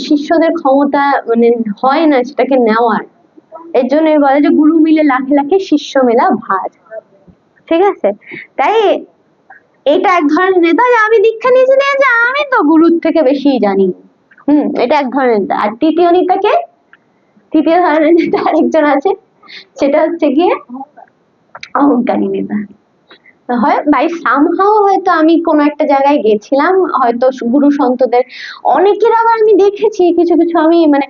শিষ্যদের ক্ষমতা মানে হয় না সেটাকে নেওয়ার, এর জন্য বলে যে গুরু মিলে লাখে লাখে শিষ্য মেলা ভার। ঠিক আছে, তাই এটা এক ধরনের নেতা যে আমি দীক্ষা নিয়েছি যে আমি তো গুরুর থেকে বেশি জানি। এটা এক ধরনের নেতা। আর তৃতীয় নেতাকে, তৃতীয় ধরনের নেতা আরেকজন আছে, সেটা হচ্ছে গিয়ে অহংকারী নেতা। হয় বাই সামহাও হয়তো আমি কোনো একটা জায়গায় গেছিলাম, হয়তো গুরু সন্তদের অনেকের, আবার আমি দেখেছি কিছু কিছু, আমি মানে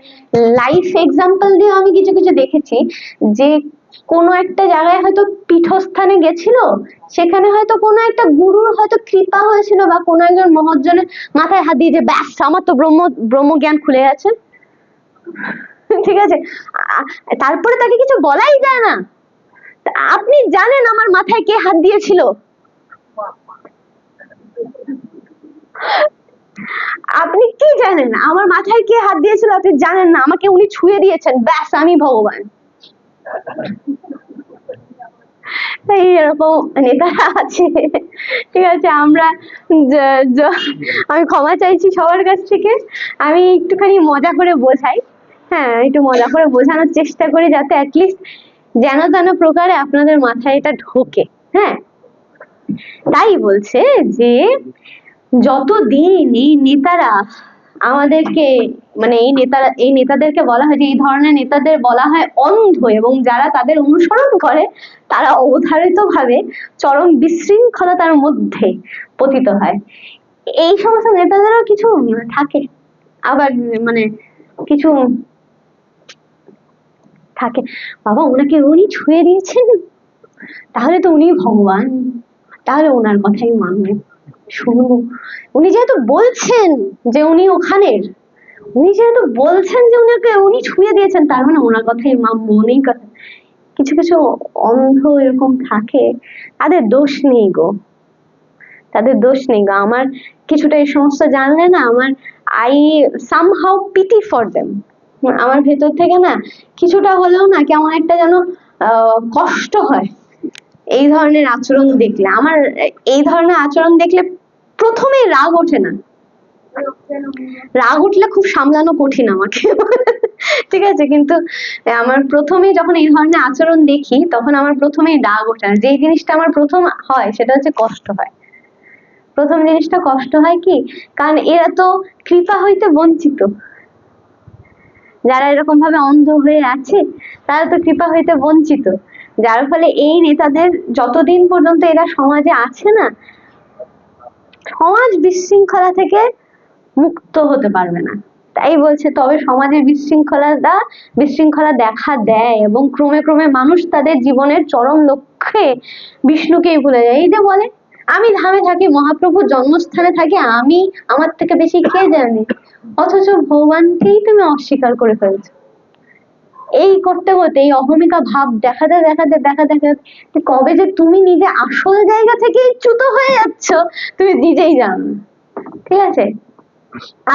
লাইফ এক্সাম্পল দিয়ে আমি কিছু কিছু দেখেছি যে কোনো একটা জায়গায় হয়তো পীঠস্থানে গেছিল, সেখানে হয়তো কোনো একটা গুরুর হয়তো কৃপা হয়েছিল বা কোনো একজন মহৎজনের মাথায় হাত দিয়ে যে ব্যাস আমার তো ব্রহ্মজ্ঞান খুলে গেছে। ঠিক আছে, তারপরে তাকে কিছু বলাই যায় না। আপনি জানেন আমার মাথায় কে হাত দিয়েছিল? আপনি কি জানেন আমার মাথায় কে হাত দিয়েছিল? আপনি জানেন না, আমাকে উনি ছুঁয়ে দিয়েছেন, ব্যাস আমি ভগবান। এইরকম নেতারা আছে। ঠিক আছে, আমরা আমি ক্ষমা চাইছি সবার কাছ থেকে, আমি একটুখানি মজা করে বোঝাই। হ্যাঁ, একটু মজা করে বোঝানোর চেষ্টা করি যাতে অ্যাটলিস্ট যেন তেন প্রকারে আপনাদের মাথায় এটা ঢোকে। হ্যাঁ, তাই বলছে যে যতদিন এই নেতারা আমাদেরকে মানে এই নেতাদেরকে বলা হয় যে এই ধরনের নেতাদের বলা হয় অন্ধ, এবং যারা তাদের অনুসরণ করে তারা অবধারিত ভাবে চরম বিশৃঙ্খলতার মধ্যে পতিত হয়। এই সমস্ত নেতাদেরও কিছু থাকে, আবার মানে কিছু থাকে বাবা ওনাকে উনি ছুঁয়ে দিয়েছেন, তাহলে তো উনি ভগবান, তাহলে ওনার কথাই মানবো, শুনবো। উনি যেহেতু বলছেন যে উনি ওখানের, উনি যেহেতু বলছেন যে উনি ছুঁয়ে দিয়েছেন, তার মানে ওনার কথাই মানবো। নেই কথা, কিছু কিছু অন্ধ এরকম থাকে, তাদের দোষ নেই গো, তাদের দোষ নেই গো। আমার কিছুটা এই সমস্ত জানলে না, আমার I somehow PT for them, আমার ভেতর থেকে না কিছুটা হলেও না কেমন একটা যেন কষ্ট হয় এই ধরনের আচরণ দেখলে। আমার এই ধরনের আচরণ দেখলে প্রথমেই রাগ ওঠে না, রাগ উঠলে খুব সামলানো কঠিন আমাকে। ঠিক আছে, কিন্তু আমার প্রথমেই যখন এই ধরনের আচরণ দেখি তখন আমার প্রথমেই রাগ ওঠে না। যে জিনিসটা আমার প্রথম হয় সেটা হচ্ছে কষ্ট হয়। প্রথম জিনিসটা কষ্ট হয় কি, কারণ এরা তো কৃপা হইতে বঞ্চিত, যারা এরকম ভাবে অন্ধ হয়ে আছে তারা তো কৃপা হইতে বঞ্চিত, যার ফলে এই নেতাদের যতদিন পর্যন্ত এরা সমাজে আছে না, সমাজ বিশৃঙ্খলা থেকে মুক্ত হতে পারবে না। তাই বলছে তবে সমাজের বিশৃঙ্খলা দেখা দেয় এবং ক্রমে ক্রমে মানুষ তাদের জীবনের চরম লক্ষ্যে বিষ্ণুকেই ভুলে যায়। এই যে বলে আমি ধামে থাকি, মহাপ্রভুর জন্মস্থানে থাকি, আমি আমার থেকে বেশি কে জানে, অথচ ভগবানকেই তুমি অস্বীকার করে ফেলছো। এই করতে করতে এই অহমিকা ভাব দেখাতে দেখাতে দেখাতে দেখাতে কবে যে তুমি নিজে আসল জায়গা থেকে চ্যুত হয়ে যাচ্ছ তুমি নিজেই জানো। ঠিক আছে,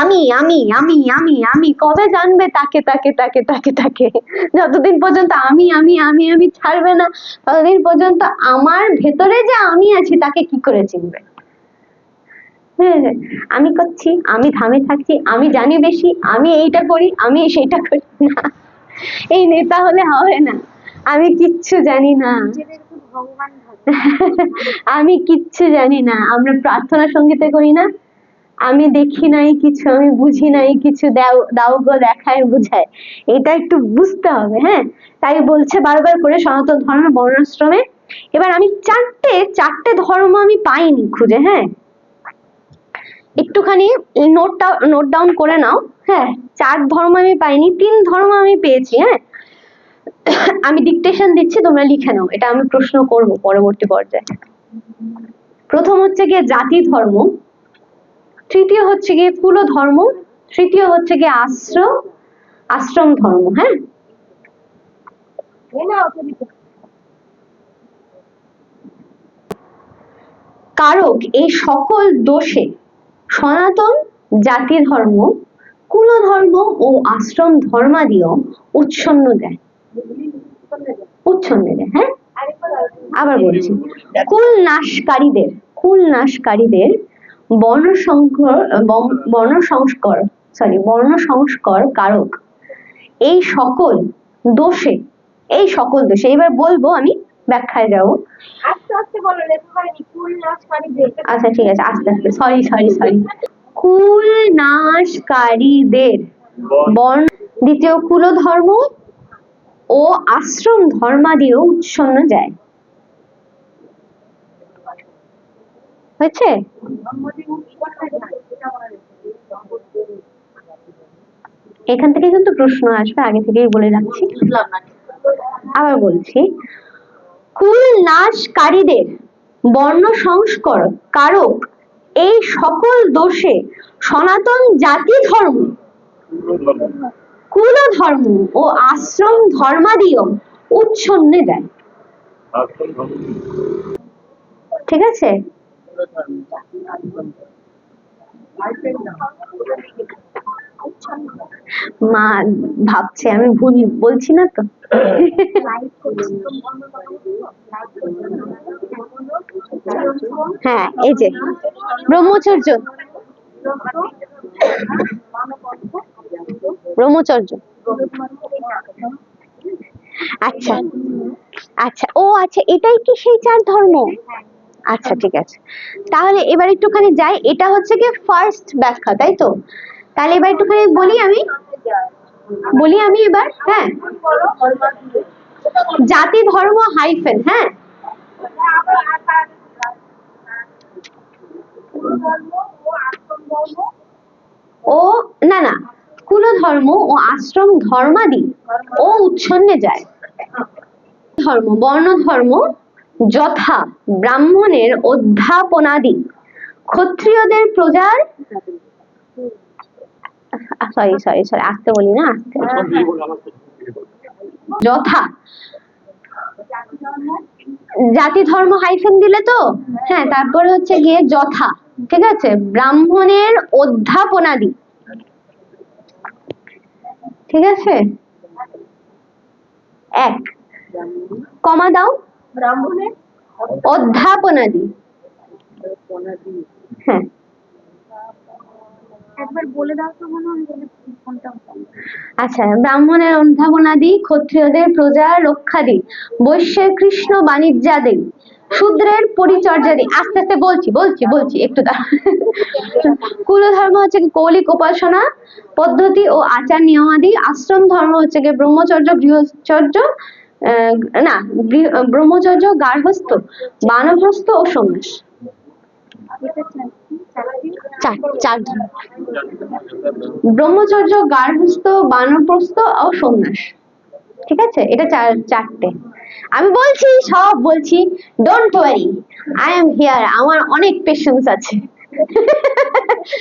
আমি আমি আমি আমি আমি কবে জানবে তাকে তাকে তাকে তাকে তাকে, যতদিন পর্যন্ত আমি আমি আমি আমি ছাড়বে না ততদিন পর্যন্ত আমার ভেতরে যে আমি আছি তাকে কি করে চিনবে। আমি করছি, আমি ধামে থাকছি, আমি জানি বেশি, আমি এইটা করি, আমি সেইটা করি না, এই নেতা হলে হবে না। আমি কিচ্ছু জানি না, আমি কিচ্ছু জানি না। আমরা প্রার্থনা সঙ্গীতে করি না, আমি দেখি নাই কিছু, আমি বুঝি নাই কিছু, দাও গো দেখায় বুঝায়, এটা একটু বুঝতে হবে। হ্যাঁ, তাই বলছে বারবার করে সনাতন ধর্মে বর্ণাশ্রমে। এবার আমি চারটে ধর্ম আমি পাইনি খুঁজে। হ্যাঁ, একটুখানি নোট ডাউন করে নাও। হ্যাঁ, 4 ধর্ম আমি পাইনি, 3 ধর্ম আমি পেয়েছি। হ্যাঁ, আমি ডিকটেশন দিচ্ছি, তোমরা লিখে নাও, এটা আমি প্রশ্ন করব পরবর্তী পর্যায়ে। প্রথম হচ্ছে গিয়ে জাতি ধর্ম, তৃতীয় হচ্ছে গিয়ে কুল ধর্ম, তৃতীয় হচ্ছে গিয়ে আশ্রম ধর্ম। হ্যাঁ, কারক এই সকল দোষে সনাতন জাতি ধর্ম, কুল ধর্ম ও আশ্রম ধর্মাদিও উচ্ছন্ন দেয়। হ্যাঁ, আবার বলছি, কুল নাশকারীদের বর্ণ সংস্কর বর্ণ সংস্কর কারক এই সকল দোষে, এবার বলবো আমি ব্যাখ্যায় যাব। আস্তে আস্তে বলো, লেখা হয়নি। কুল নাশকারীদের। আচ্ছা ঠিক আছে, আস্তে আস্তে, সরি। কুল নাশকারীদের বর্ণ, দ্বিতীয় কুলধর্ম ও আশ্রম ধর্মাদিও উচ্ছন্ন যায়। হয়েছে? এখান থেকে কিন্তু প্রশ্ন আসবে, আগে থেকেই বলে রাখছি। আবার বলছি, কুল নাশকারীদের বর্ণ সংস্কর কারক এই সকল দোষে সনাতন জাতি ধর্ম, কুল ধর্ম ও আশ্রম ধর্মাদিও উচ্ছন্নে যায়। ঠিক আছে? মা ভাবছে আমি ভুল বলছি না তো। হ্যাঁ, এই যে ব্রহ্মচর্য, আচ্ছা আচ্ছা, ও আচ্ছা, এটাই কি সেই 4 ধর্ম? আচ্ছা ঠিক আছে, তাহলে এবার একটুখানি যাই। এটা হচ্ছে কি ফার্স্ট ব্যাখ্যা, তাই তো? তাহলে এবার একটুখানি বলি আমি এবার। হ্যাঁ, জাতি ধর্ম হাইফেন, হ্যাঁ, ও না, কুল ধর্ম ও আশ্রম ধর্মাদি ও উচ্ছন্নে যায়। ধর্ম, বর্ণ ধর্ম যথা ব্রাহ্মণের অধ্যাপনাদি, ক্ষত্রিয়দের প্রজার, সরি আস্তে বলি না, আস্তে, যথা জাতি ধর্ম হাইফেন দিলে তো, হ্যাঁ, তারপরে হচ্ছে গিয়ে যথা, ঠিক আছে, ব্রাহ্মণের অধ্যাপনাদি, ঠিক আছে, এক কমা দাও, ব্রাহ্মণের অধ্যাপনাদি, হ্যাঁ, একবার বলে দাও তো মনে হয়। আচ্ছা, ব্রাহ্মণের অধ্যাপনাদি, ক্ষত্রিয়দের প্রজা রক্ষাদি, বৈশ্যের কৃষ্ণ বাণিজ্যাদি, শূদ্রের পরিচর্যাদি। আস্তে আস্তে বলছি একটু দাঁড়াও। কুল ধর্ম হচ্ছে কৌলিক উপাসনা পদ্ধতি ও আচার নিয়মাদি, আশ্রম ধর্ম হচ্ছে গিয়ে ব্রহ্মচর্য, গৃহচর্য, না, ব্রহ্মচর্য, গার্হস্থ, বানপ্রস্থ ও সন্ন্যাস। চার ধর্ম, ব্রহ্মচর্য, গার্হস্থ, বানপ্রস্থ ও সন্ন্যাস। ঠিক আছে, এটা চারটে। আমি বলছি, সব বলছি, don't worry, I am here, আমার অনেক পেশেন্স আছে।